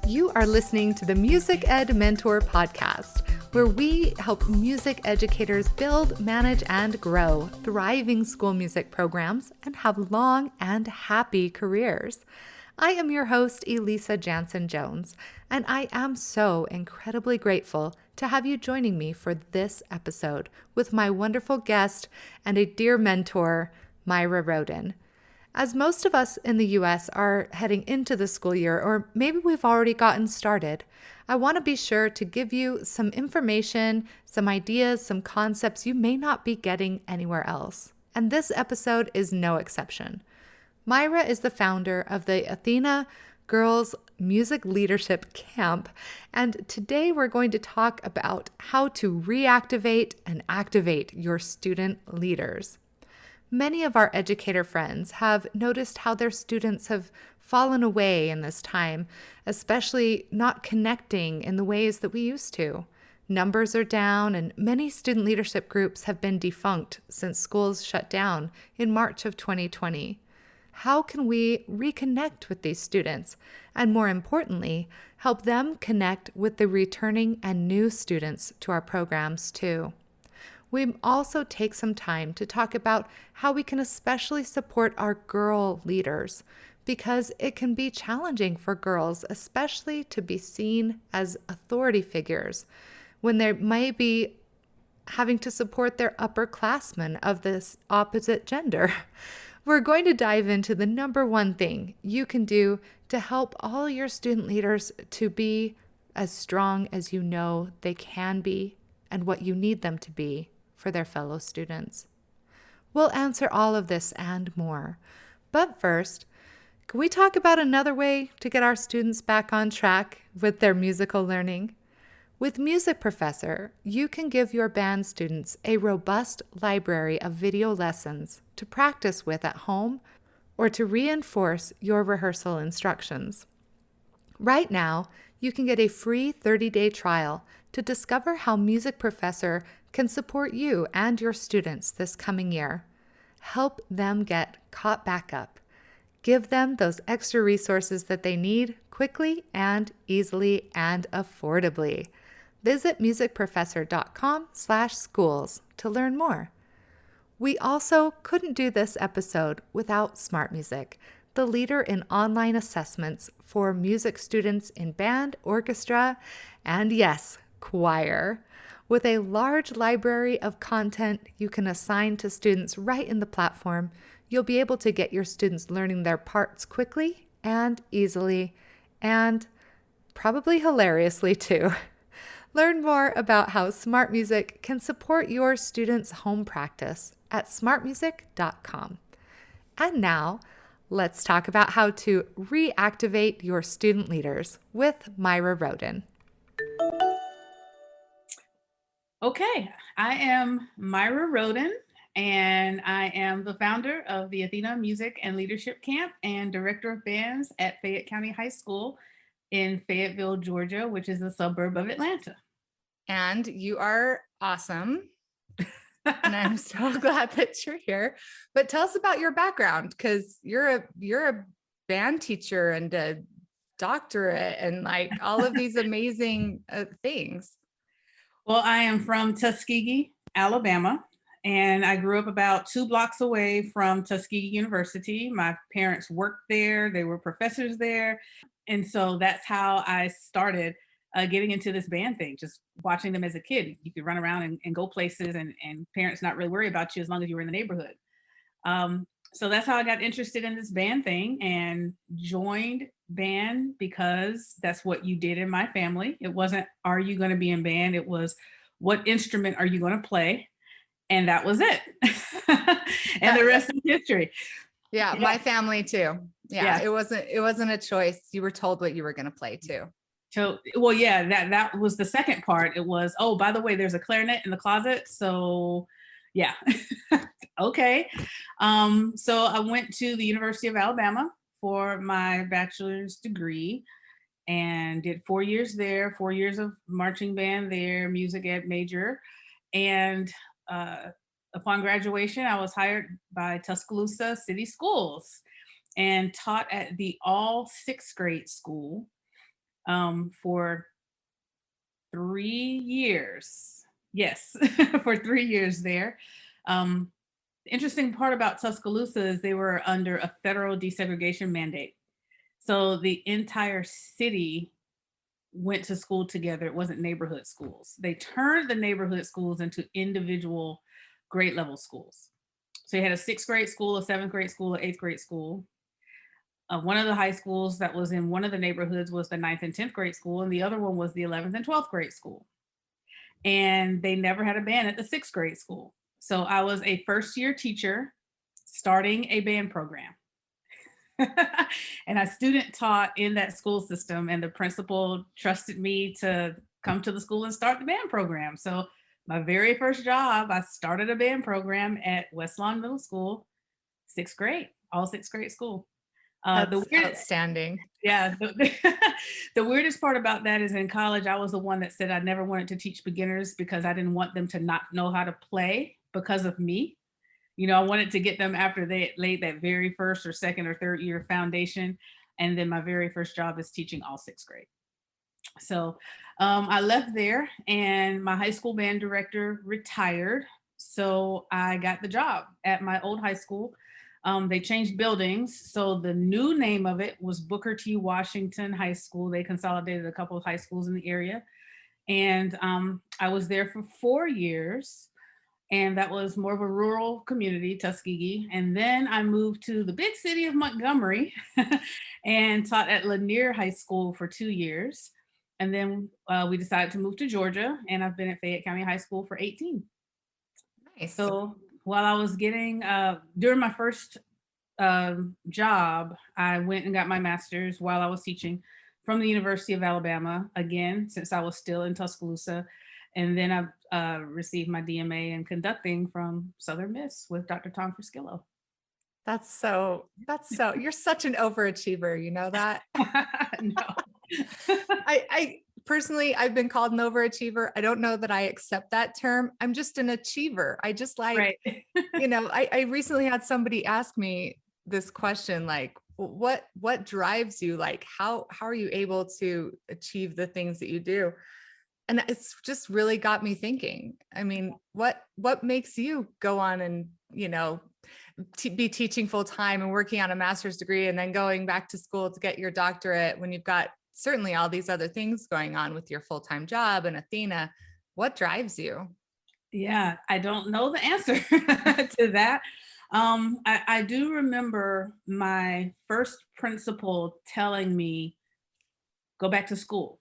You are listening to the Music Ed Mentor podcast, where we help music educators build, manage, and grow thriving school music programs and have long and happy careers. I am your host, Elisa Jansen-Jones, and I am so incredibly grateful to have you joining me for this episode with my wonderful guest and a dear mentor, Myra Rhoden. As most of us in the U.S. are heading into the school year, or maybe we've already gotten started, I want to be sure to give you some information, some ideas, some concepts you may not be getting anywhere else. And this episode is no exception. Myra is the founder of the Athena Girls Music Leadership Camp, and today we're going to talk about how to reactivate and activate your student leaders. Many of our educator friends have noticed how their students have fallen away in this time, especially not connecting in the ways that we used to. Numbers are down, and many student leadership groups have been defunct since schools shut down in March of 2020. How can we reconnect with these students and, more importantly, help them connect with the returning and new students to our programs too? We also take some time to talk about how we can especially support our girl leaders, because it can be challenging for girls, especially to be seen as authority figures when they might be having to support their upperclassmen of this opposite gender. We're going to dive into the number one thing you can do to help all your student leaders to be as strong as you know they can be and what you need them to be for their fellow students. We'll answer all of this and more. But first, can we talk about another way to get our students back on track with their musical learning? With Music Professor, you can give your band students a robust library of video lessons to practice with at home or to reinforce your rehearsal instructions. Right now, you can get a free 30-day trial to discover how Music Professor can support you and your students this coming year. Help them get caught back up. Give them those extra resources that they need quickly and easily and affordably. Visit musicprofessor.com/schools to learn more. We also couldn't do this episode without Smart Music, the leader in online assessments for music students in band, orchestra, and yes, choir. With a large library of content you can assign to students right in the platform, you'll be able to get your students learning their parts quickly and easily, and probably hilariously too. Learn more about how Smart Music can support your students' home practice at smartmusic.com. And now, let's talk about how to reactivate your student leaders with Myra Rhoden. Okay, I am Myra Rhoden, and I am the founder of the Athena Music and Leadership Camp and director of bands at Fayette County High School in Fayetteville, Georgia, which is a suburb of Atlanta. And you are awesome. And I'm so glad that you're here. But tell us about your background, because you're a band teacher and a doctorate and like all of these amazing things. Well, I am from Tuskegee, Alabama, and I grew up about 2 blocks away from Tuskegee University. My parents worked there, they were professors there. And so that's how I started getting into this band thing, just watching them as a kid. You could run around and go places, and parents not really worry about you as long as you were in the neighborhood. So that's how I got interested in this band thing and joined band because that's what you did in my family. It wasn't, are you going to be in band? It was, what instrument are you going to play? And that was it. And the rest is history. Yeah, my family too. Yeah, it wasn't a choice. You were told what you were going to play too. So, well, yeah, that was the second part. It was, oh, by the way, there's a clarinet in the closet. So yeah. Okay. So I went to the University of Alabama for my bachelor's degree and did 4 years there, 4 years of marching band there, music ed major. And upon graduation, I was hired by Tuscaloosa City Schools and taught at the all 6th grade school. for 3 years. Yes, for 3 years there. Um, the interesting part about Tuscaloosa is they were under a federal desegregation mandate. So the entire city went to school together. It wasn't neighborhood schools. They turned the neighborhood schools into individual grade level schools. So you had a sixth grade school, a seventh grade school, an eighth grade school. One of the high schools that was in one of the neighborhoods was the ninth and 10th grade school, and the other one was the 11th and 12th grade school. And they never had a band at the sixth grade school. So I was a first year teacher starting a band program. And I student taught in that school system, and the principal trusted me to come to the school and start the band program. So my very first job, I started a band program at West Lawn Middle School, sixth grade, all sixth grade school. That's outstanding. Yeah, the weirdest part about that is in college, I was the one that said I never wanted to teach beginners because I didn't want them to not know how to play because of me. I wanted to get them after they laid that very first or second or third year foundation. And then my very first job is teaching all sixth grade. So I left there, and my high school band director retired. So I got the job at my old high school. They changed buildings. So the new name of it was Booker T. Washington High School. They consolidated a couple of high schools in the area. And I was there for 4 years. And that was more of a rural community, Tuskegee. And then I moved to the big city of Montgomery and taught at Lanier High School for 2 years. And then we decided to move to Georgia, and I've been at Fayette County High School for 18. Nice. So while I was during my first job, I went and got my master's while I was teaching from the University of Alabama, again, since I was still in Tuscaloosa. And then I received my DMA in conducting from Southern Miss with Dr. Tom Friskillo. That's so, you're such an overachiever, you know that? No. I personally, I've been called an overachiever. I don't know that I accept that term. I'm just an achiever. I just like, Right. I recently had somebody ask me this question, like, what drives you? Like, how are you able to achieve the things that you do? And it's just really got me thinking. I mean, what makes you go on and, be teaching full time and working on a master's degree and then going back to school to get your doctorate when you've got certainly all these other things going on with your full-time job and Athena? What drives you? Yeah, I don't know the answer to that. I do remember my first principal telling me, go back to school.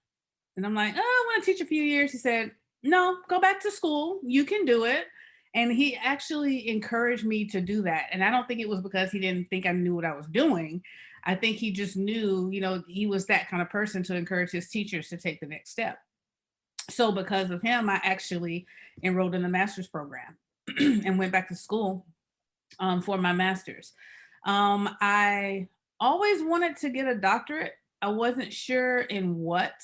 And I'm like, oh, I want to teach a few years. He said, no, go back to school. You can do it. And he actually encouraged me to do that. And I don't think it was because he didn't think I knew what I was doing. I think he just knew, he was that kind of person to encourage his teachers to take the next step. So because of him, I actually enrolled in the master's program and went back to school for my master's. I always wanted to get a doctorate. I wasn't sure in what.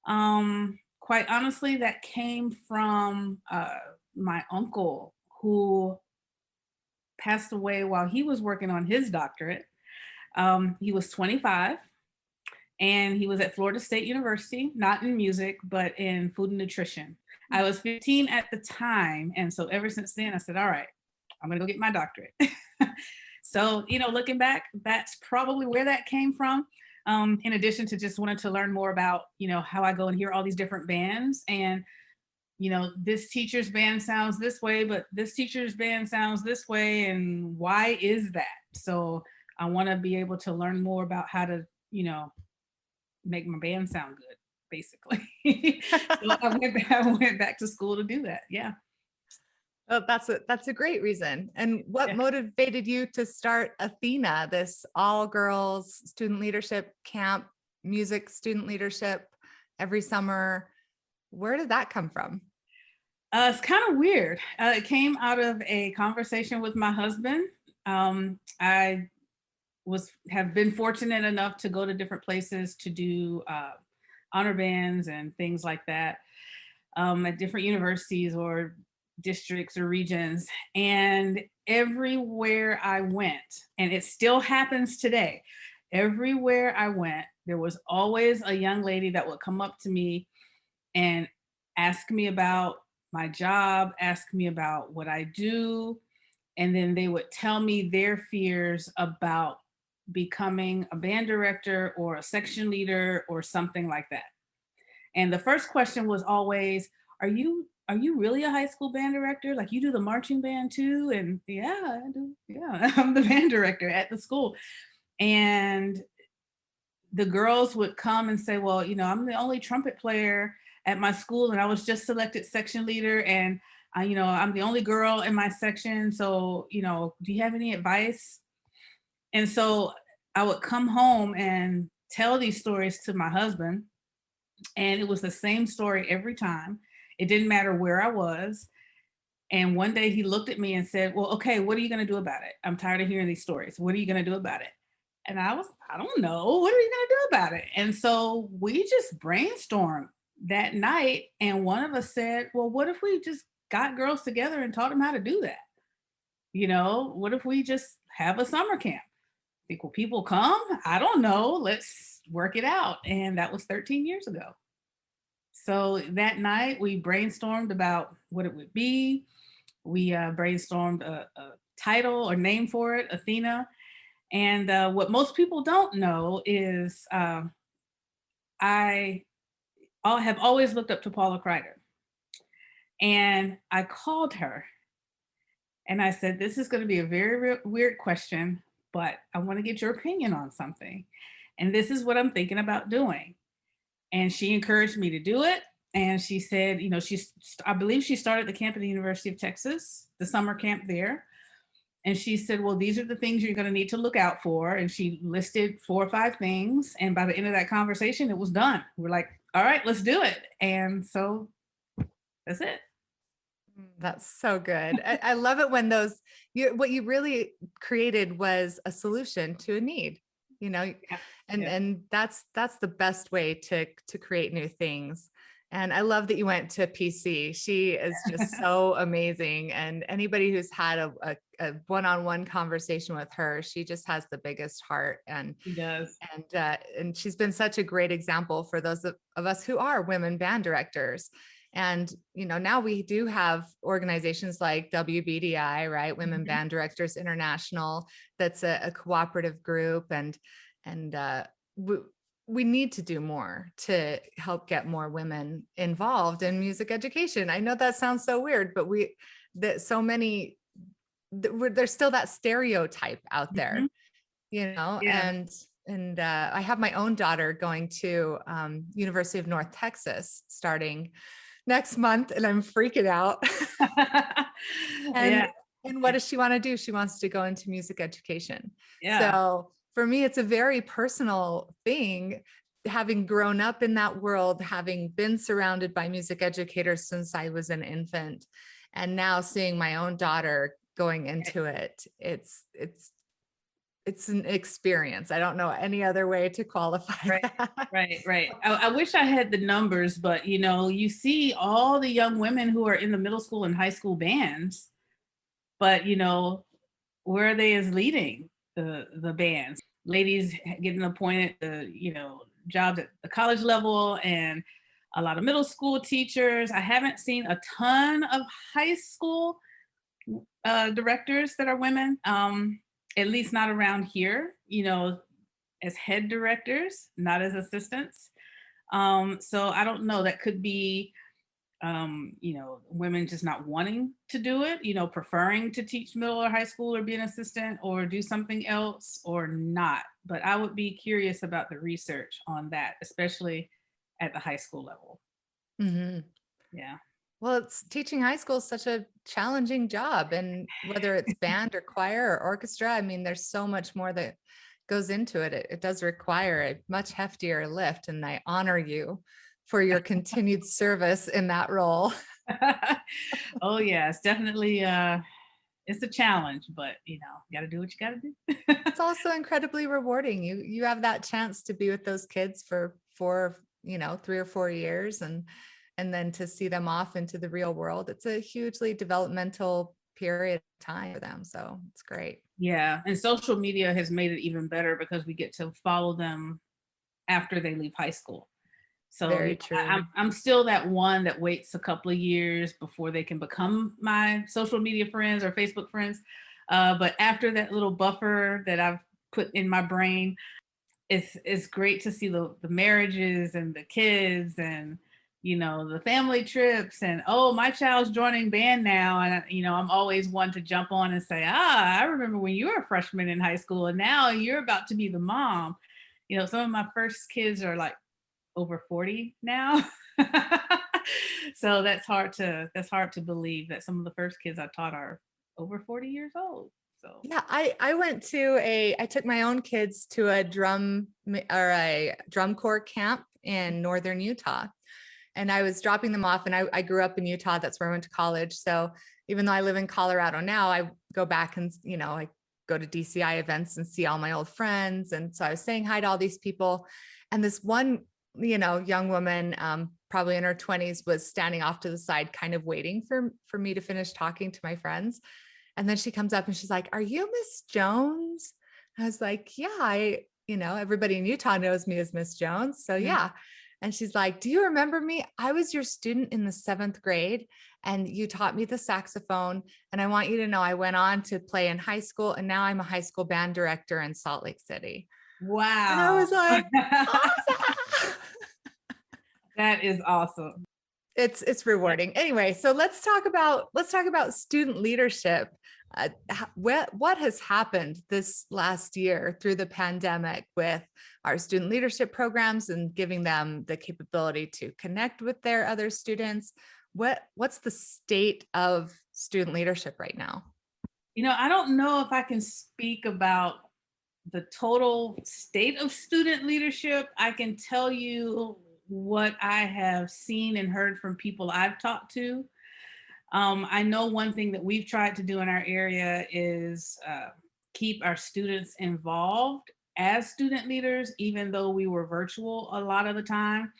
Quite honestly, that came from my uncle, who passed away while he was working on his doctorate. He was 25, and he was at Florida State University, not in music, but in food and nutrition. I was 15 at the time. And so ever since then, I said, all right, I'm going to go get my doctorate. So, looking back, that's probably where that came from. In addition to just wanting to learn more about, how I go and hear all these different bands, and, this teacher's band sounds this way, but this teacher's band sounds this way. And why is that? So I want to be able to learn more about how to, make my band sound good, basically. So I went back to school to do that. Yeah. Oh, that's a great reason. And what motivated you to start Athena, this all girls student leadership camp, music student leadership every summer? Where did that come from? It's kind of weird. It came out of a conversation with my husband. I have been fortunate enough to go to different places to do honor bands and things like that at different universities or districts or regions. And everywhere I went, and it still happens today, everywhere I went, there was always a young lady that would come up to me and ask me about my job, ask me about what I do, and then they would tell me their fears about becoming a band director or a section leader or something like that. And the first question was always, are you really a high school band director? Like you do the marching band too? And yeah, I do. Yeah, I'm the band director at the school. And the girls would come and say, well, I'm the only trumpet player at my school and I was just selected section leader and I'm the only girl in my section. So, do you have any advice? And so I would come home and tell these stories to my husband, and it was the same story every time. It didn't matter where I was. And one day he looked at me and said, well, okay, what are you going to do about it? I'm tired of hearing these stories. What are you going to do about it? And I don't know. What are you going to do about it? And so we just brainstormed that night. And one of us said, well, what if we just got girls together and taught them how to do that? What if we just have a summer camp? Think, will people come? I don't know. Let's work it out. And that was 13 years ago. So that night we brainstormed about what it would be. We brainstormed a title or name for it, Athena. And what most people don't know is I have always looked up to Paula Kreider. And I called her and I said, this is going to be a very weird question, but I want to get your opinion on something. And this is what I'm thinking about doing. And she encouraged me to do it. And she said, I believe she started the camp at the University of Texas, the summer camp there. And she said, well, these are the things you're going to need to look out for. And she listed 4 or 5 things. And by the end of that conversation, it was done. We're like, all right, let's do it. And so that's it. That's so good. I love it when what you really created was a solution to a need, Yeah. and that's the best way to create new things. And I love that you went to PC. She is just so amazing. And anybody who's had a one-on-one conversation with her, she just has the biggest heart. And She does. And she's been such a great example for those of us who are women band directors. And, now we do have organizations like WBDI, right? Women Band Directors International. That's a cooperative group. And we need to do more to help get more women involved in music education. I know that sounds so weird, but there's still that stereotype out there, Yeah. and I have my own daughter going to University of North Texas starting next month, and I'm freaking out. Yeah. And what does she want to do? She wants to go into music education. Yeah. So for me, it's a very personal thing, having grown up in that world, having been surrounded by music educators since I was an infant, and now seeing my own daughter going into it. It's an experience. I don't know any other way to qualify that. Right. I wish I had the numbers, but you see all the young women who are in the middle school and high school bands, but where are they as leading the bands? Ladies getting appointed to jobs at the college level, and a lot of middle school teachers. I haven't seen a ton of high school directors that are women. At least not around here, as head directors, not as assistants. So I don't know, that could be, women just not wanting to do it, preferring to teach middle or high school or be an assistant or do something else or not. But I would be curious about the research on that, especially at the high school level. Mm-hmm. Yeah. Well, teaching high school is such a challenging job, and whether it's band or choir or orchestra, I mean, there's so much more that goes into it. It does require a much heftier lift, and I honor you for your continued service in that role. Oh yeah, it's definitely it's a challenge, but you got to do what you got to do. It's also incredibly rewarding. You have that chance to be with those kids for 3 or 4 years, and then to see them off into the real world. It's a hugely developmental period of time for them. So it's great. Yeah. And social media has made it even better because we get to follow them after they leave high school. So Very true. I'm still that one that waits a couple of years before they can become my social media friends or Facebook friends. But after that little buffer that I've put in my brain, it's great to see the marriages and the kids and the family trips and, oh, my child's joining band now, and I'm always one to jump on and say, I remember when you were a freshman in high school and now you're about to be the mom. Some of my first kids are like over 40 now. So that's hard to believe that some of the first kids I taught are over 40 years old. So yeah, I took my own kids to a drum corps camp in northern Utah, and I was dropping them off, and I grew up in Utah. That's where I went to college. So even though I live in Colorado now, I go back and I go to DCI events and see all my old friends. And so I was saying hi to all these people, and this one young woman, probably in her 20s, was standing off to the side, kind of waiting for me to finish talking to my friends. And then she comes up and she's like, "Are you Miss Jones?" I was like, "Yeah, everybody in Utah knows me as Miss Jones. So yeah." And she's like, "Do you remember me? I was your student in the 7th grade and you taught me the saxophone. And I want you to know I went on to play in high school, and now I'm a high school band director in Salt Lake City." Wow. And I was like, awesome. That is awesome. It's rewarding. Anyway, so let's talk about student leadership. What has happened this last year through the pandemic with our student leadership programs and giving them the capability to connect with their other students? What's the state of student leadership right now? I don't know if I can speak about the total state of student leadership. I can tell you what I have seen and heard from people I've talked to. I know one thing that we've tried to do in our area is keep our students involved as student leaders, even though we were virtual a lot of the time.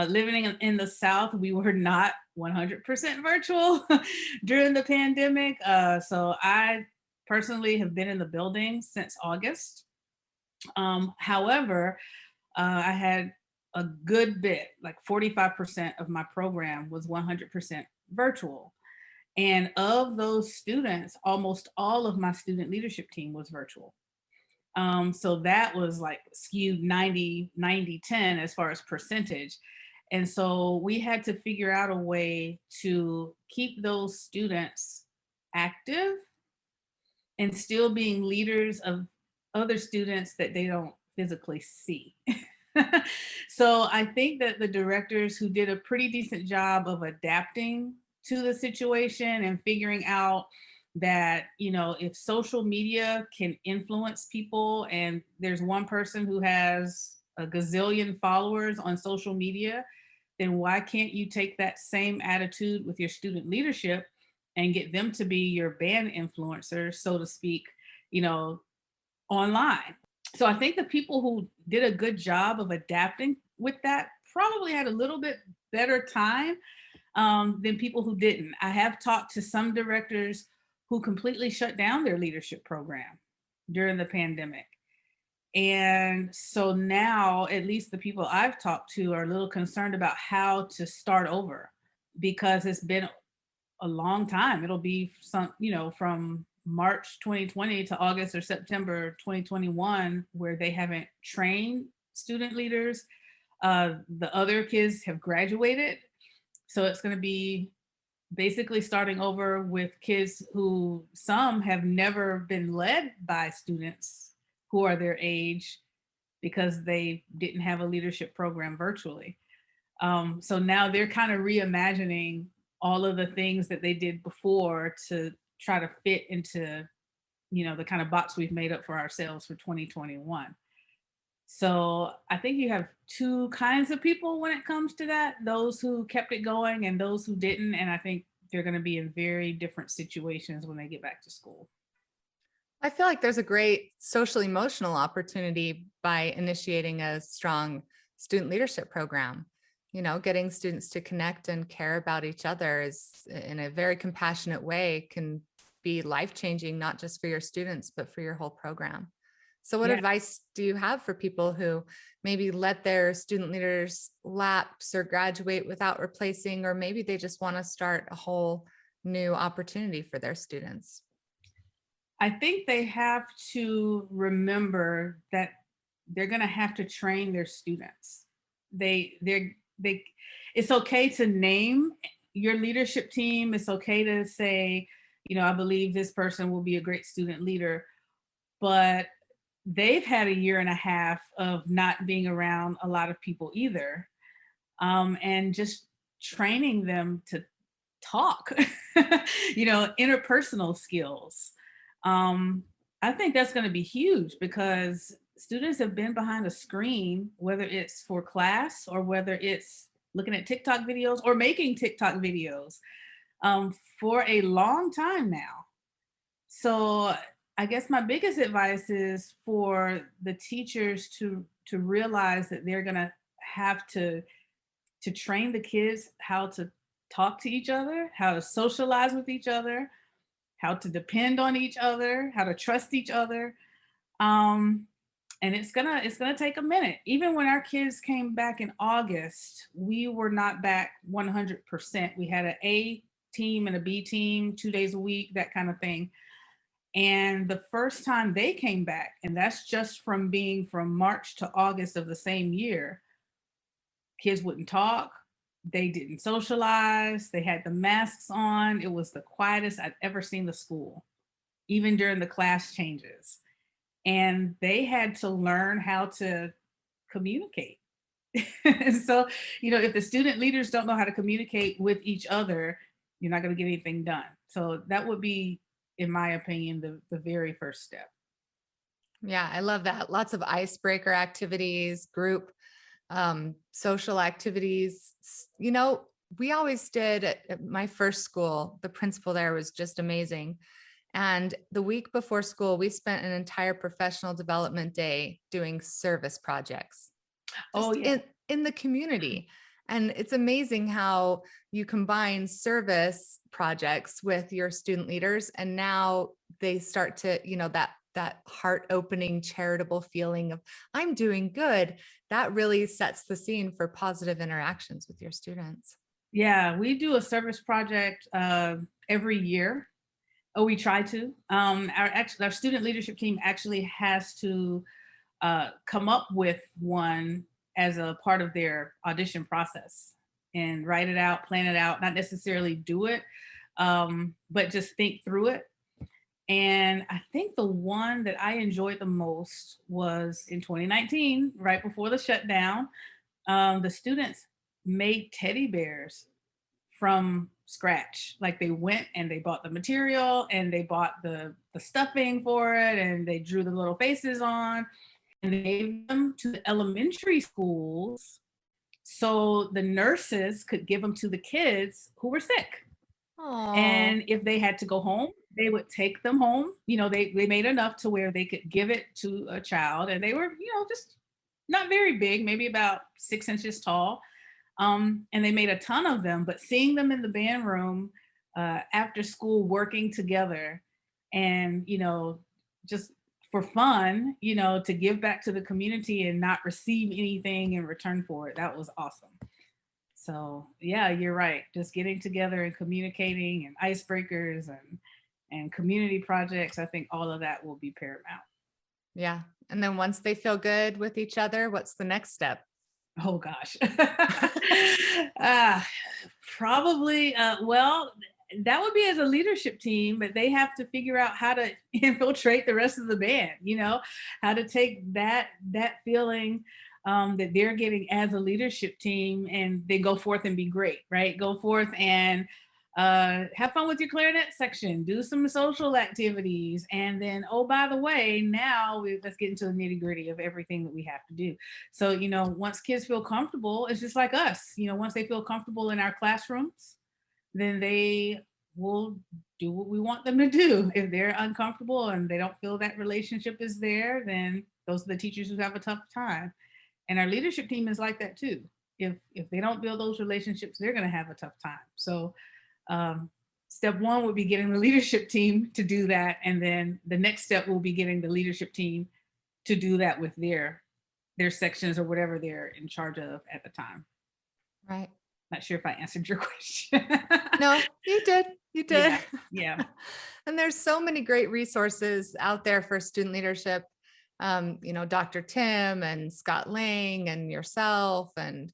Living in the South, we were not 100% virtual during the pandemic. So I personally have been in the building since August. However, I had a good bit, like 45% of my program was 100% virtual. And of those students, almost all of my student leadership team was virtual. So that was like skewed 90-10 as far as percentage. And so we had to figure out a way to keep those students active and still being leaders of other students that they don't physically see. So I think that the directors who did a pretty decent job of adapting to the situation and figuring out that, if social media can influence people and there's one person who has a gazillion followers on social media, then why can't you take that same attitude with your student leadership and get them to be your band influencers, so to speak, online? So I think the people who did a good job of adapting with that probably had a little bit better time than people who didn't. I have talked to some directors who completely shut down their leadership program during the pandemic. And so now, at least the people I've talked to are a little concerned about how to start over, because it's been a long time. It'll be from March 2020 to August or September 2021, where they haven't trained student leaders. The other kids have graduated. So it's going to be basically starting over with kids who some have never been led by students who are their age because they didn't have a leadership program virtually. So now they're kind of reimagining all of the things that they did before to try to fit into, the kind of box we've made up for ourselves for 2021. So I think you have two kinds of people when it comes to that, those who kept it going and those who didn't. And I think they're going to be in very different situations when they get back to school. I feel like there's a great social emotional opportunity by initiating a strong student leadership program. Getting students to connect and care about each other is, in a very compassionate way, can be life-changing, not just for your students, but for your whole program. So what Yeah. advice do you have for people who maybe let their student leaders lapse or graduate without replacing, or maybe they just want to start a whole new opportunity for their students? I think they have to remember that they're going to have to train their students. They it's okay to name your leadership team. It's okay to say, I believe this person will be a great student leader, but they've had a year and a half of not being around a lot of people either. And just training them to talk, interpersonal skills. Um, I think that's going to be huge because students have been behind a screen, whether it's for class or whether it's looking at TikTok videos or making TikTok videos, for a long time now. So I guess my biggest advice is for the teachers to realize that they're going to have to train the kids how to talk to each other, how to socialize with each other, how to depend on each other, how to trust each other. Um, and it's gonna take a minute. Even when our kids came back in August, we were not back 100%. We had an A team and a B team, 2 days a week, that kind of thing. And the first time they came back, and that's just from being from March to August of the same year, kids wouldn't talk. They didn't socialize. They had the masks on. It was the quietest I'd ever seen the school, even during the class changes. And they had to learn how to communicate. So, if the student leaders don't know how to communicate with each other, you're not going to get anything done. So that would be, in my opinion, the very first step. Yeah, I love that. Lots of icebreaker activities, group social activities. We always did at my first school. The principal there was just amazing. And the week before school, we spent an entire professional development day doing service projects Oh, just yeah. in the community. And it's amazing how you combine service projects with your student leaders. And now they start to, that heart opening charitable feeling of I'm doing good. That really sets the scene for positive interactions with your students. Yeah, we do a service project every year. Oh, we try to. Our student leadership team actually has to come up with one as a part of their audition process and write it out, plan it out, not necessarily do it, but just think through it. And I think the one that I enjoyed the most was in 2019, right before the shutdown. The students made teddy bears from scratch. Like they went and they bought the material and they bought the stuffing for it and they drew the little faces on and they gave them to the elementary schools so the nurses could give them to the kids who were sick. Oh, And if they had to go home, they would take them home. They made enough to where they could give it to a child. And they were, just not very big, maybe about 6 inches tall. And they made a ton of them, but seeing them in the band room after school working together and, just for fun, to give back to the community and not receive anything in return for it, that was awesome. So yeah, you're right. Just getting together and communicating and icebreakers and community projects, I think all of that will be paramount. yeah. And then once they feel good with each other, what's the next step? Oh gosh. uh, Probably, well, that would be as a leadership team, but they have to figure out how to infiltrate the rest of the band, how to take that feeling that they're getting as a leadership team and they go forth and be great, right? Go forth and have fun with your clarinet section, do some social activities, and then, oh, by the way, now let's get into the nitty gritty of everything that we have to do. So, once kids feel comfortable, it's just like us, once they feel comfortable in our classrooms, then they will do what we want them to do. If they're uncomfortable and they don't feel that relationship is there, then those are the teachers who have a tough time. And our leadership team is like that too. If they don't build those relationships, they're going to have a tough time. So um, step one would be getting the leadership team to do that. And then the next step will be getting the leadership team to do that with their sections or whatever they're in charge of at the time. Right. Not sure if I answered your question. No, you did. You did. Yeah, yeah. And there's so many great resources out there for student leadership. Dr. Tim and Scott Lang and yourself, and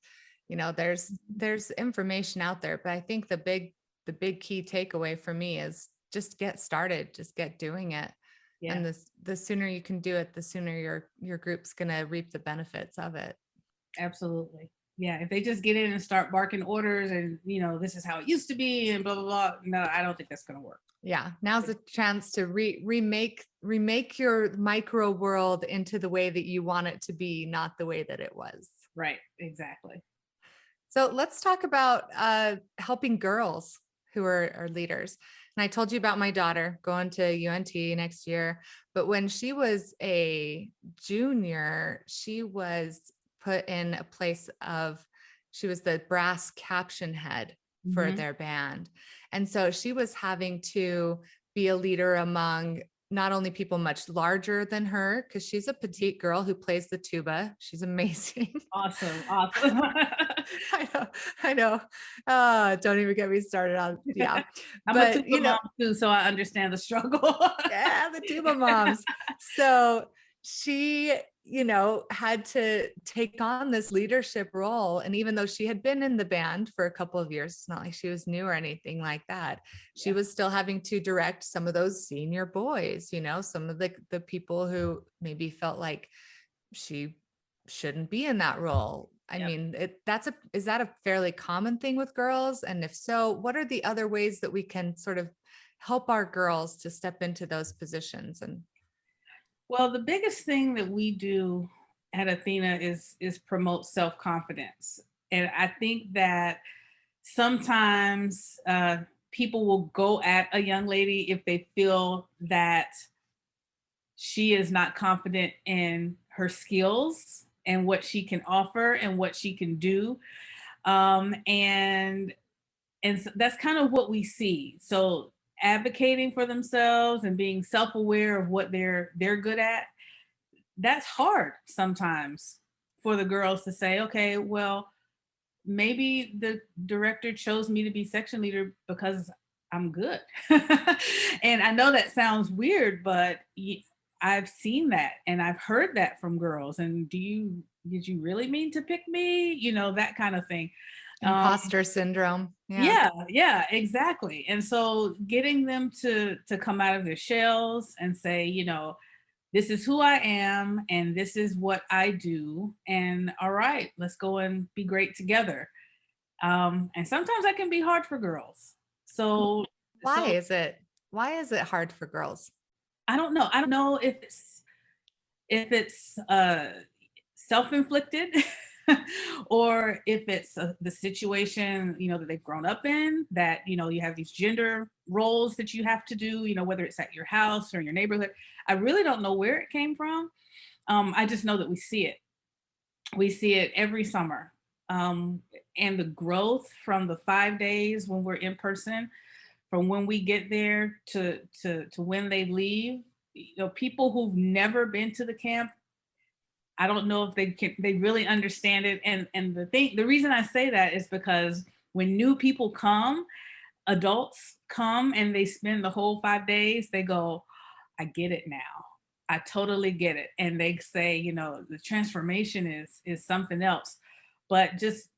there's information out there. But I think the big key takeaway for me is just get started, just get doing it. Yeah. And the sooner you can do it, the sooner your group's gonna reap the benefits of it. Absolutely. Yeah, if they just get in and start barking orders and, this is how it used to be and blah, blah, blah. No, I don't think that's going to work. Yeah. Now's the chance to remake your micro world into the way that you want it to be, not the way that it was. Right. Exactly. So let's talk about helping girls who are leaders. And I told you about my daughter going to UNT next year, but when she was a junior, she was put in a place she was the brass caption head for their band. And so she was having to be a leader among not only people much larger than her, because she's a petite girl who plays the tuba. She's amazing. Awesome. I know. Don't even get me started on, yeah. I'm a tuba mom too, so I understand the struggle. Yeah, the tuba moms. So she, had to take on this leadership role. And even though she had been in the band for a couple of years, it's not like she was new or anything like that. She was still having to direct some of those senior boys, some of the people who maybe felt like she shouldn't be in that role. I mean, is that a fairly common thing with girls? And if so, what are the other ways that we can sort of help our girls to step into those positions? Well, the biggest thing that we do at Athena is promote self-confidence. And I think that sometimes people will go at a young lady if they feel that she is not confident in her skills and what she can offer and what she can do. And so that's kind of what we see. So advocating for themselves and being self-aware of what they're good at, that's hard sometimes for the girls to say, okay, well, maybe the director chose me to be section leader because I'm good. And I know that sounds weird, but I've seen that and I've heard that from girls. And did you really mean to pick me? That kind of thing. Imposter syndrome. Yeah, exactly. And so getting them to come out of their shells and say, this is who I am and this is what I do. And all right, let's go and be great together. And sometimes that can be hard for girls. So why is it hard for girls? I don't know. I don't know if it's self-inflicted or if it's the situation, that they've grown up in, that, you have these gender roles that you have to do, whether it's at your house or in your neighborhood. I really don't know where it came from. I just know that we see it. We see it every summer. And the growth from the 5 days when we're in person, from when we get there to when they leave, people who've never been to the camp, I don't know if they really understand it. And the reason I say that is because when new people come, adults come and they spend the whole 5 days, they go, I get it now. I totally get it. And they say, the transformation is something else. But just,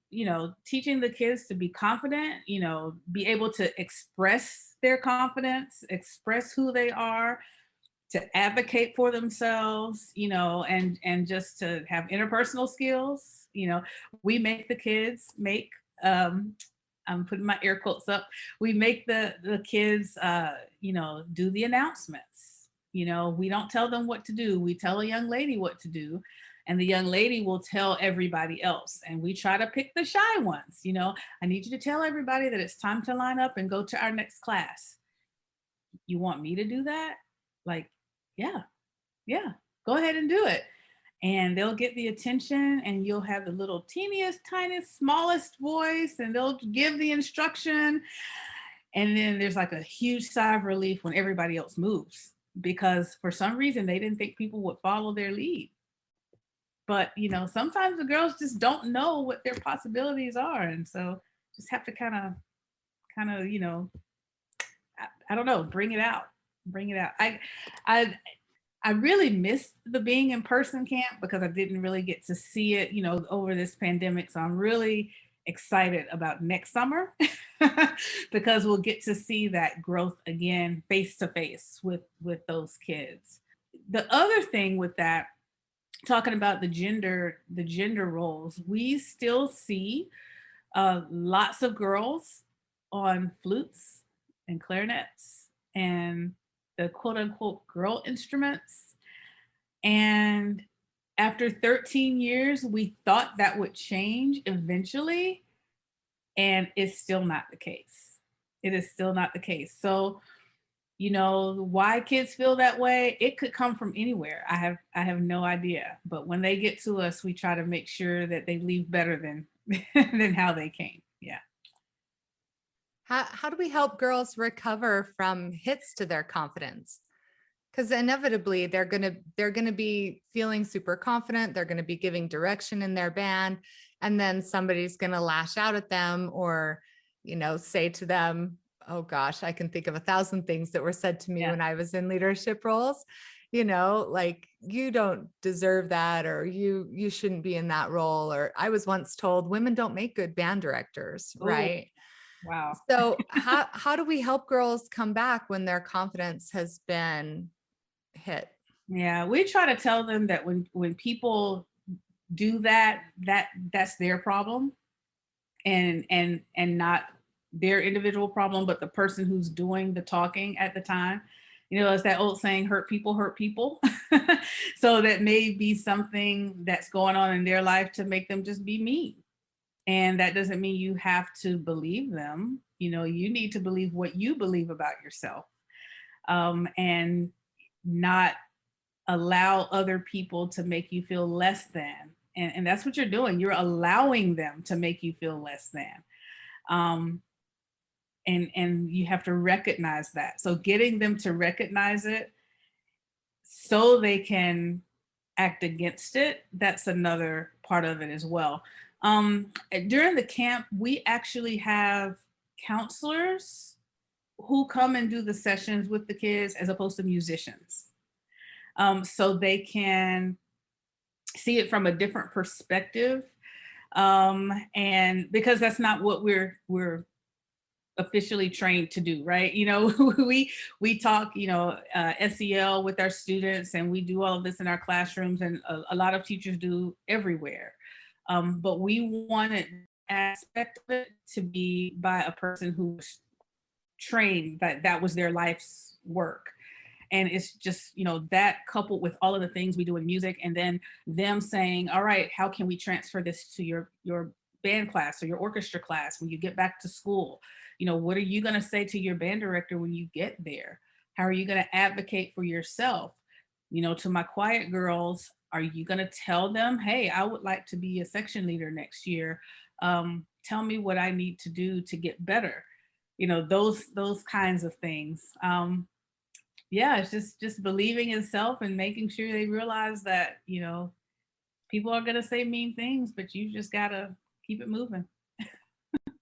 teaching the kids to be confident, be able to express their confidence, express who they are, to advocate for themselves, and just to have interpersonal skills. We make the kids make, I'm putting my air quotes up. We make the kids, do the announcements. We don't tell them what to do. We tell a young lady what to do, and the young lady will tell everybody else. And we try to pick the shy ones. I need you to tell everybody that it's time to line up and go to our next class. You want me to do that? Like, yeah, go ahead and do it. And they'll get the attention and you'll have the little teeniest, tiniest, smallest voice and they'll give the instruction. And then there's like a huge sigh of relief when everybody else moves, because for some reason they didn't think people would follow their lead. But, sometimes the girls just don't know what their possibilities are. And so just have to kind of, I don't know, bring it out, bring it out. I, I really missed the being in person camp because I didn't really get to see it, over this pandemic. So I'm really excited about next summer because we'll get to see that growth again face to face with those kids. The other thing with that, talking about the gender roles, we still see lots of girls on flutes and clarinets and the quote unquote girl instruments. And after 13 years, we thought that would change eventually, and it's still not the case. It is still not the case. So, why kids feel that way, it could come from anywhere. I have no idea. But when they get to us, we try to make sure that they leave better than than how they came. Yeah. How do we help girls recover from hits to their confidence? Because inevitably they're gonna be feeling super confident. They're gonna be giving direction in their band, and then somebody's gonna lash out at them or, say to them, "Oh gosh, I can think of 1,000 things that were said to me Yeah. when I was in leadership roles." Like you don't deserve that, or you shouldn't be in that role. Or I was once told women don't make good band directors, Oh, right? wow. So how do we help girls come back when their confidence has been hit? Yeah, we try to tell them that when people do that's their problem, and not their individual problem, but the person who's doing the talking at the time. It's that old saying, hurt people hurt people. So that may be something that's going on in their life to make them just be mean. And that doesn't mean you have to believe them. You need to believe what you believe about yourself, and not allow other people to make you feel less than. And that's what you're doing. You're allowing them to make you feel less than. Um, and you have to recognize that. So getting them to recognize it so they can act against it, that's another part of it as well. During the camp, we actually have counselors who come and do the sessions with the kids as opposed to musicians. So they can see it from a different perspective. And because that's not what we're officially trained to do, right? We talk, SEL with our students, and we do all of this in our classrooms, and a lot of teachers do everywhere. But we wanted aspect of it to be by a person who was trained, that was their life's work. And it's just, that coupled with all of the things we do in music, and then them saying, all right, how can we transfer this to your band class or your orchestra class when you get back to school? What are you going to say to your band director when you get there? How are you going to advocate for yourself? To my quiet girls, are you going to tell them, hey, I would like to be a section leader next year? Tell me what I need to do to get better. Those kinds of things. Yeah, it's just believing in self and making sure they realize that, people are going to say mean things, but you just got to keep it moving.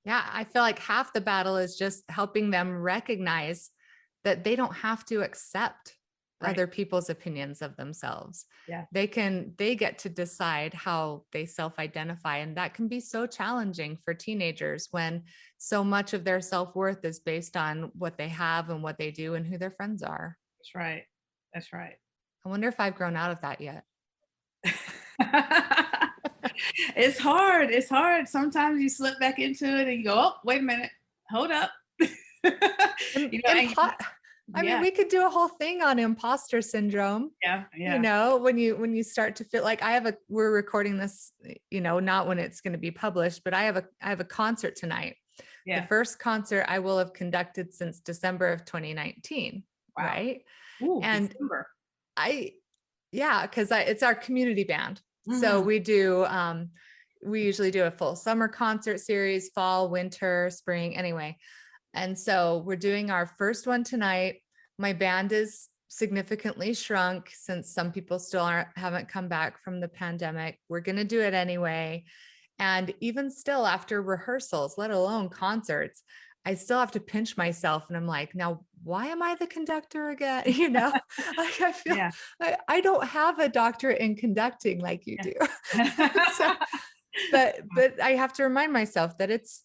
Yeah, I feel like half the battle is just helping them recognize that they don't have to accept Right. other people's opinions of themselves. Yeah. They get to decide how they self-identify. And that can be so challenging for teenagers when so much of their self-worth is based on what they have and what they do and who their friends are. That's right. That's right. I wonder if I've grown out of that yet. It's hard. It's hard. Sometimes you slip back into it and you go, oh, wait a minute. Hold up. I mean, we could do a whole thing on imposter syndrome. Yeah. Yeah. When you start to feel like we're recording this, not when it's going to be published, but I have a concert tonight. Yeah. The first concert I will have conducted since December of 2019. Wow. Right. Ooh, and December. because it's our community band. Mm-hmm. So we usually do a full summer concert series, fall, winter, spring, anyway. And so we're doing our first one tonight. My band is significantly shrunk since some people still haven't come back from the pandemic. We're going to do it anyway. And even still, after rehearsals, let alone concerts, I still have to pinch myself. And I'm like, now, why am I the conductor again? Like I feel Yeah. I don't have a doctorate in conducting like you do. So, but I have to remind myself that it's,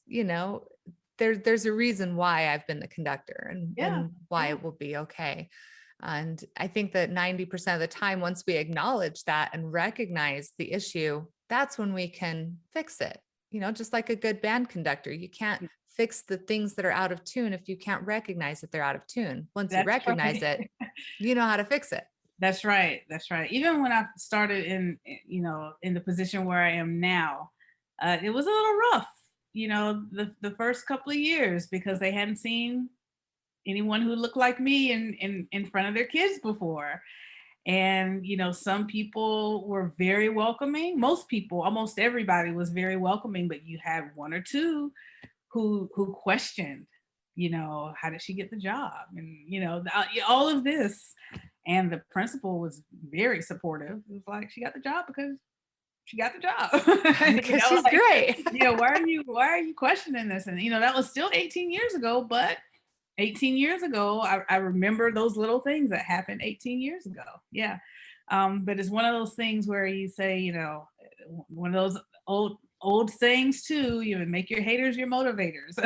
there's a reason why I've been the conductor and why it will be okay. And I think that 90% of the time, once we acknowledge that and recognize the issue, that's when we can fix it. Just like a good band conductor, you can't fix the things that are out of tune if you can't recognize that they're out of tune. Once you recognize it, you know how to fix it. That's right. That's right. Even when I started in the position where I am now, it was a little rough, the first couple of years because they hadn't seen anyone who looked like me in front of their kids before. And, some people were very welcoming. Most people, almost everybody was very welcoming, but you had one or two who questioned, how did she get the job? And, all of this. And the principal was very supportive. It was like, she got the job because she got the job. Because she's great. Why are you questioning this? And, that was still 18 years ago, but 18 years ago, I remember those little things that happened 18 years ago. Yeah. But it's one of those things where you say, one of those old sayings too, make your haters your motivators.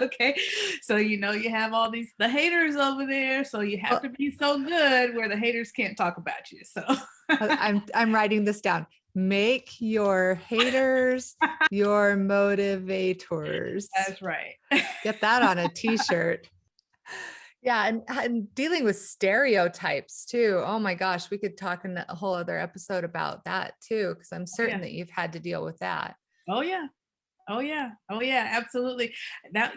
Okay. So, you have all the haters over there. So you have to be so good where the haters can't talk about you. So I'm writing this down. Make your haters your motivators. That's right. Get that on a t-shirt. Yeah. And dealing with stereotypes too. Oh my gosh, we could talk in a whole other episode about that too, because I'm certain that you've had to deal with that. Oh yeah. Oh yeah. Oh yeah, absolutely. That,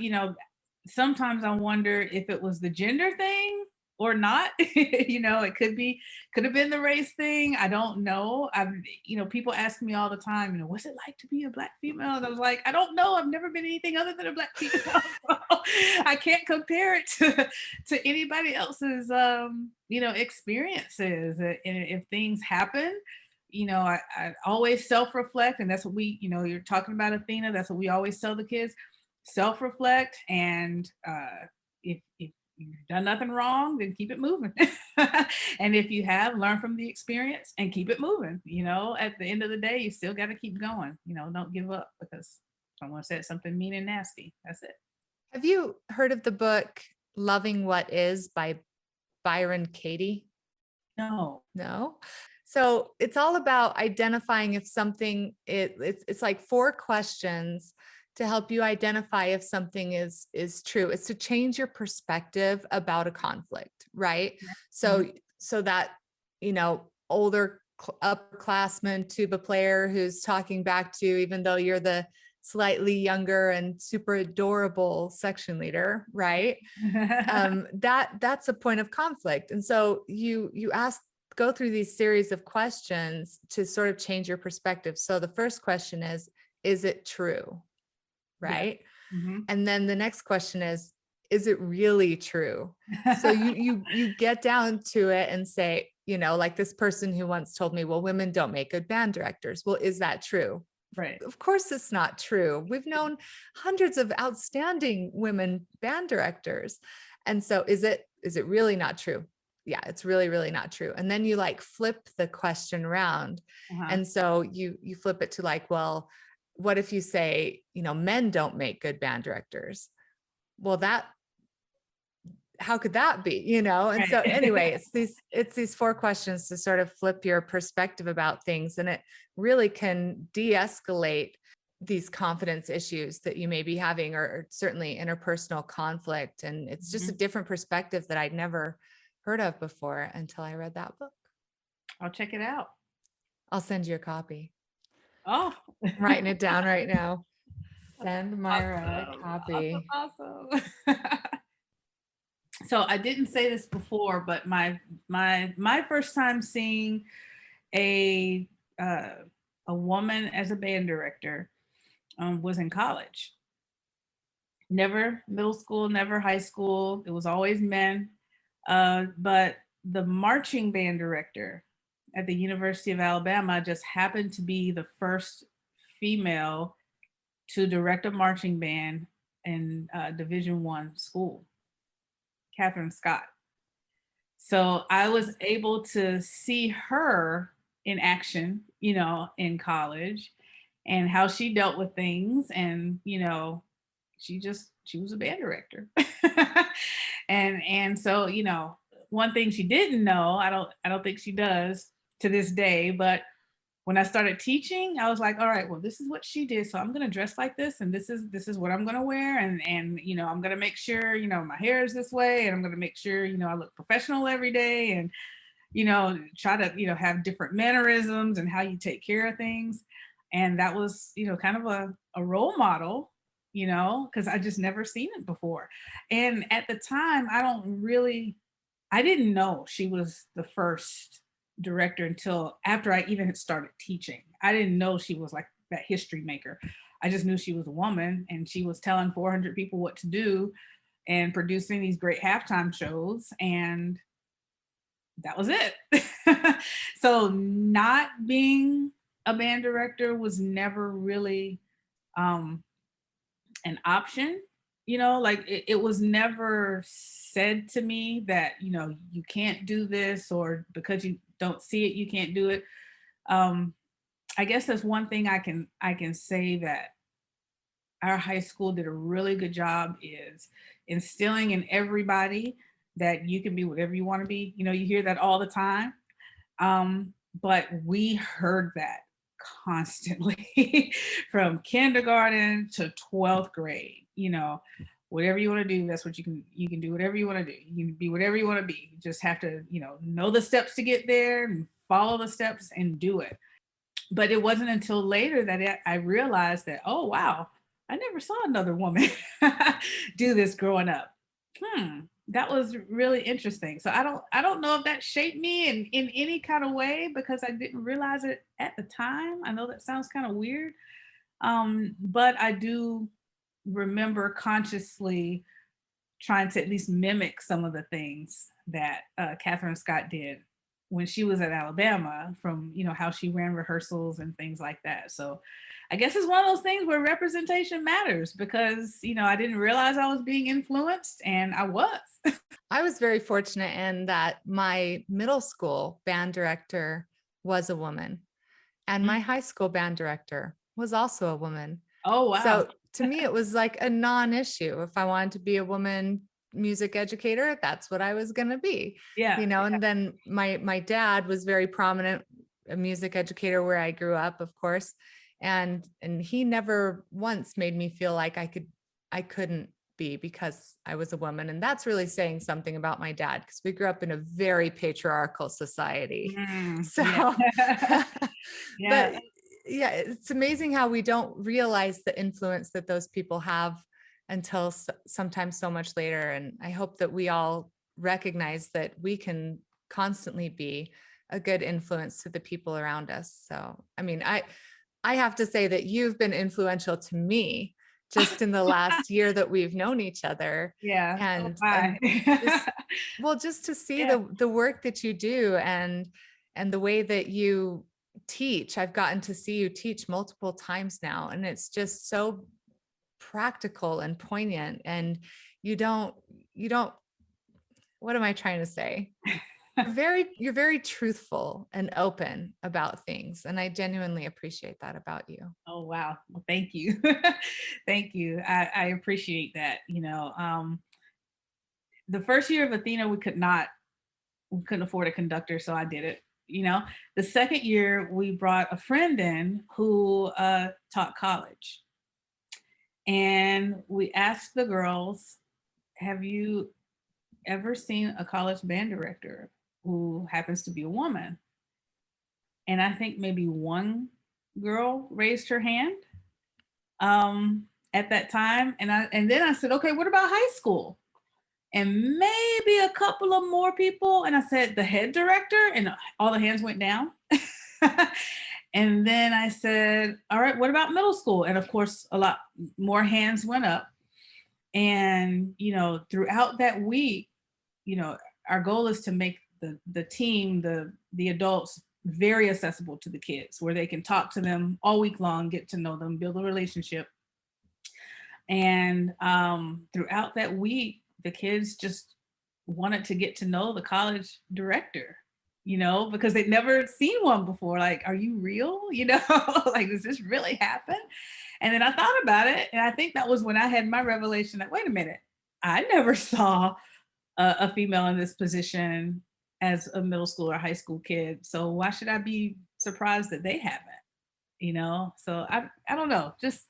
sometimes I wonder if it was the gender thing or not. It could have been the race thing. I don't know. People ask me all the time, what's it like to be a Black female? And I was like, I don't know. I've never been anything other than a Black female. I can't compare it to anybody else's, experiences. And if things happen, I always self-reflect, and that's what you're talking about, Athena. That's what we always tell the kids: self-reflect, and if you've done nothing wrong, then keep it moving. And if you have, learn from the experience and keep it moving. At the end of the day, you still got to keep going. Don't give up because someone said something mean and nasty. That's it. Have you heard of the book Loving What Is by Byron Katie? No. So it's all about identifying if something, it's like 4 questions to help you identify if something is true. It's to change your perspective about a conflict, right? Mm-hmm. So that, older upperclassman tuba player who's talking back to you, even though you're the slightly younger and super adorable section leader, right? That's a point of conflict. And so you go through these series of questions to sort of change your perspective. So the first question is it true? Right. Yeah. Mm-hmm. And then the next question is it really true? So you get down to it and say, like this person who once told me, well, women don't make good band directors. Well, is that true? Right. Of course it's not true. We've known hundreds of outstanding women band directors. And so is it really not true? Yeah, it's really, really not true. And then you flip the question around. Uh-huh. And so you flip it to well, what if you say, men don't make good band directors? Well, how could that be? And right. So anyway, it's these 4 questions to sort of flip your perspective about things. And it really can de-escalate these confidence issues that you may be having, or certainly interpersonal conflict. And it's just a different perspective that I'd never heard of before until I read that book. I'll check it out. I'll send you a copy. Oh, I'm writing it down right now. Send Myra a copy. Awesome. So I didn't say this before, but my first time seeing a woman as a band director was in college. Never middle school, never high school. It was always men. But the marching band director at the University of Alabama just happened to be the first female to direct a marching band in Division I school, Catherine Scott. So I was able to see her in action, in college, and how she dealt with things. And, she was a band director. And so, one thing she didn't know, I don't think she does to this day, but when I started teaching, I was like, all right, well, this is what she did. So I'm gonna dress like this, and this is what I'm gonna wear. And I'm gonna make sure, my hair is this way, and I'm gonna make sure, I look professional every day, and try to, have different mannerisms and how you take care of things. And that was, kind of a role model, because I just never seen it before. And at the time, I didn't know she was the first director until after I even had started teaching. I didn't know she was like that history maker. I just knew she was a woman, and she was telling 400 people what to do and producing these great halftime shows. And that was it. So not being a band director was never really um, an option. Like it was never said to me that, you can't do this, or because you don't see it, you can't do it. Um, I guess that's one thing I can say that our high school did a really good job is instilling in everybody that you can be whatever you want to be. You hear that all the time. But we heard that constantly from kindergarten to 12th grade. Whatever you want to do, that's what you can do. Whatever you want to do, you can be whatever you want to be. You just have to, know the steps to get there and follow the steps and do it. But it wasn't until later that I realized that, oh wow, I never saw another woman do this growing up. That was really interesting. So I don't know if that shaped me in any kind of way, because I didn't realize it at the time. I know that sounds kind of weird. But I do remember consciously trying to at least mimic some of the things that Catherine Scott did when she was at Alabama, from how she ran rehearsals and things like that. So I guess it's one of those things where representation matters, because I didn't realize I was being influenced, and I was. I was very fortunate in that my middle school band director was a woman, and my high school band director was also a woman. Oh wow. So to me, it was like a non-issue. If I wanted to be a woman music educator, that's what I was going to be. Yeah. And then my dad was very prominent, a music educator where I grew up, of course. And he never once made me feel like I couldn't be because I was a woman. And that's really saying something about my dad, because we grew up in a very patriarchal society. So, yeah. But yeah, it's amazing how we don't realize the influence that those people have until sometimes so much later. And I hope that we all recognize that we can constantly be a good influence to the people around us. So, I mean, I have to say that you've been influential to me just in the last year that we've known each other. Yeah. And, just to see the work that you do and the way that you teach. I've gotten to see you teach multiple times now, and it's just so practical and poignant. And you don't, what am I trying to say? You're very truthful and open about things. And I genuinely appreciate that about you. Oh, wow. Well, thank you. Thank you. I appreciate that. The first year of Athena, we couldn't afford a conductor. So I did it. The second year we brought a friend in who taught college, and we asked the girls, have you ever seen a college band director who happens to be a woman? And I think maybe one girl raised her hand at that time. And then I said, okay, what about high school? And maybe a couple of more people. And I said, the head director, and all the hands went down. And then I said, all right, what about middle school? And of course, a lot more hands went up. And, throughout that week, our goal is to make the team, the adults, very accessible to the kids, where they can talk to them all week long, get to know them, build a relationship. And throughout that week, the kids just wanted to get to know the college director, because they'd never seen one before. Like, are you real? Like, does this really happen? And then I thought about it, and I think that was when I had my revelation that, wait a minute, I never saw a female in this position as a middle school or high school kid. So why should I be surprised that they haven't? So I don't know. Just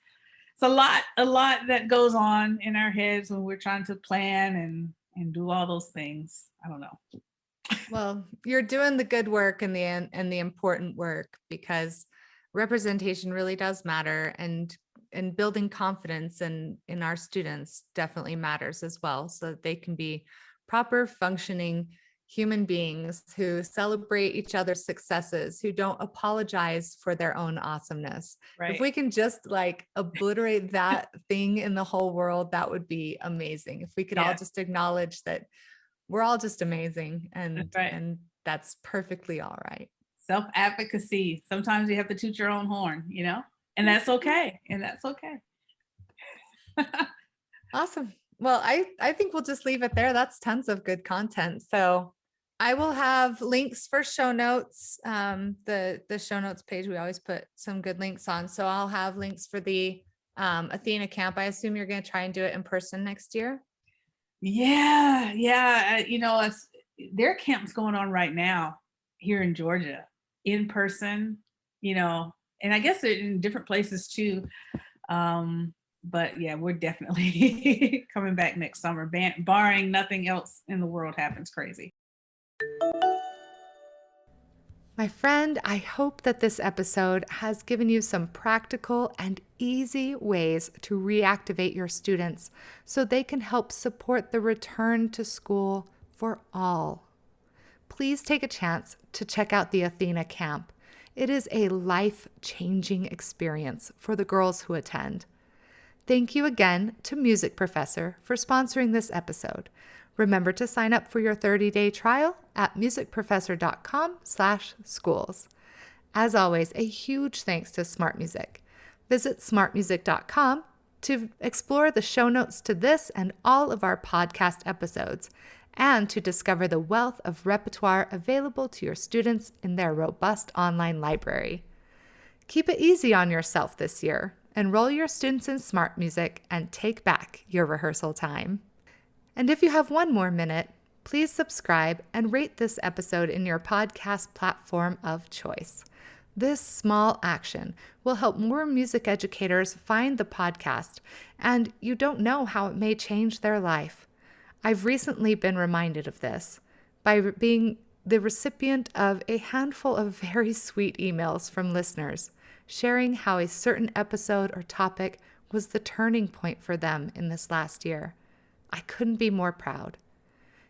it's a lot that goes on in our heads when we're trying to plan and do all those things. I don't know. Well, you're doing the good work and the important work, because representation really does matter, and building confidence in our students definitely matters as well, so that they can be proper functioning human beings who celebrate each other's successes, who don't apologize for their own awesomeness. Right. If we can just like obliterate that thing in the whole world, that would be amazing. If we could all just acknowledge that we're all just amazing, and That's right. and that's perfectly all right. Self-advocacy. Sometimes you have to toot your own horn, and that's okay. Awesome. Well, I think we'll just leave it there. That's tons of good content. So I will have links for show notes. The show notes page, we always put some good links on. So I'll have links for the Athena camp. I assume you're going to try and do it in person next year. Yeah. It's there are camps going on right now here in Georgia, in person, and I guess they're in different places too. But yeah, we're definitely coming back next summer, barring nothing else in the world happens crazy. My friend, I hope that this episode has given you some practical and easy ways to reactivate your students so they can help support the return to school for all. Please take a chance to check out the Athena camp. It is a life-changing experience for the girls who attend. Thank you again to Music Professor for sponsoring this episode. Remember to sign up for your 30-day trial at musicprofessor.com/schools. As always, a huge thanks to Smart Music. Visit smartmusic.com to explore the show notes to this and all of our podcast episodes, and to discover the wealth of repertoire available to your students in their robust online library. Keep it easy on yourself this year. Enroll your students in Smart Music and take back your rehearsal time. And if you have one more minute, please subscribe and rate this episode in your podcast platform of choice. This small action will help more music educators find the podcast, and you don't know how it may change their life. I've recently been reminded of this by being the recipient of a handful of very sweet emails from listeners sharing how a certain episode or topic was the turning point for them in this last year. I couldn't be more proud.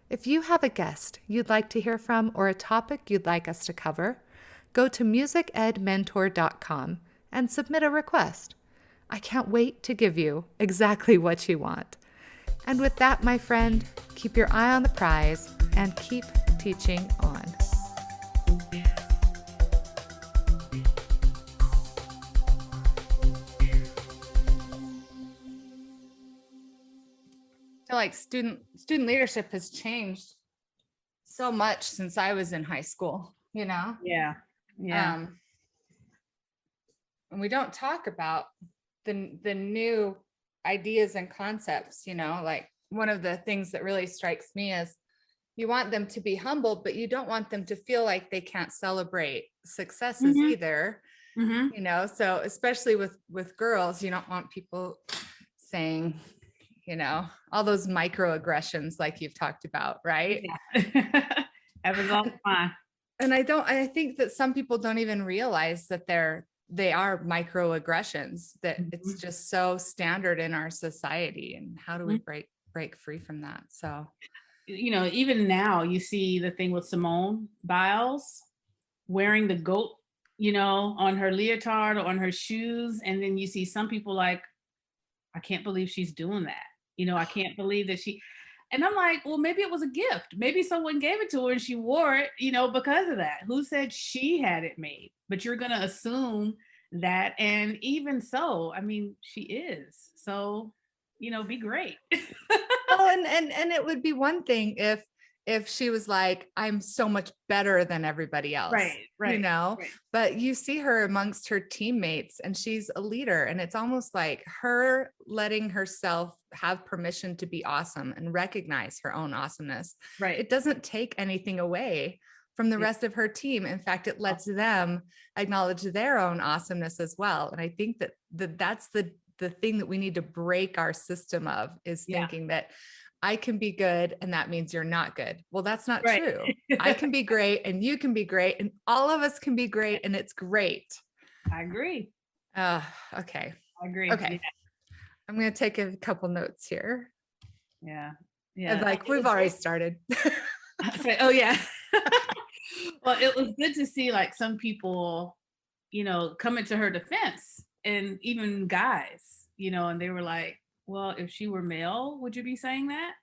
If you have a guest you'd like to hear from or a topic you'd like us to cover, go to musicedmentor.com and submit a request. I can't wait to give you exactly what you want. And with that, my friend, keep your eye on the prize and keep teaching on. I feel like student leadership has changed so much since I was in high school, Yeah. And we don't talk about the new ideas and concepts, like one of the things that really strikes me is you want them to be humble, but you don't want them to feel like they can't celebrate successes either. So especially with girls, you don't want people saying, all those microaggressions like you've talked about, right? Yeah. Happens all the time. And I think that some people don't even realize that they are microaggressions, that it's just so standard in our society. And how do we break free from that? So, even now you see the thing with Simone Biles wearing the goat, on her leotard or on her shoes. And then you see some people like, I can't believe she's doing that. I can't believe that And I'm like, well, maybe it was a gift. Maybe someone gave it to her and she wore it, because of that. Who said she had it made? But you're going to assume that. And even so, I mean, she is. So, be great. Well, and it would be one thing if she was like, I'm so much better than everybody else, Right. but you see her amongst her teammates and she's a leader, and it's almost like her letting herself have permission to be awesome and recognize her own awesomeness. Right. It doesn't take anything away from the rest of her team. In fact, it lets them acknowledge their own awesomeness as well. And I think that's the thing that we need to break our system of, is thinking that I can be good and that means you're not good. Well, that's not true. I can be great and you can be great and all of us can be great, and it's great. I agree. Okay. I agree. Okay. Yeah. I'm going to take a couple notes here. Yeah. Like we've already started. Oh yeah. Well, it was good to see like some people, coming to her defense, and even guys, and they were like, well, if she were male, would you be saying that?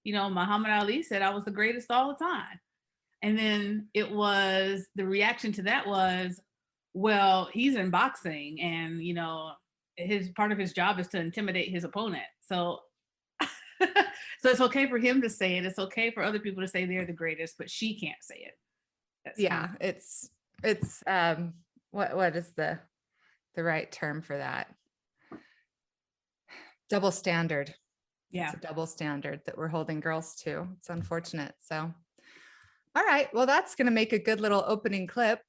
Muhammad Ali said I was the greatest all the time. And then the reaction to that was, well, he's in boxing and, his part of his job is to intimidate his opponent. So, so it's okay for him to say it. It's okay for other people to say they're the greatest, but she can't say it. It's what is the right term for that? Double standard. Yeah. It's a double standard that we're holding girls to. It's unfortunate. So, all right. Well, that's going to make a good little opening clip.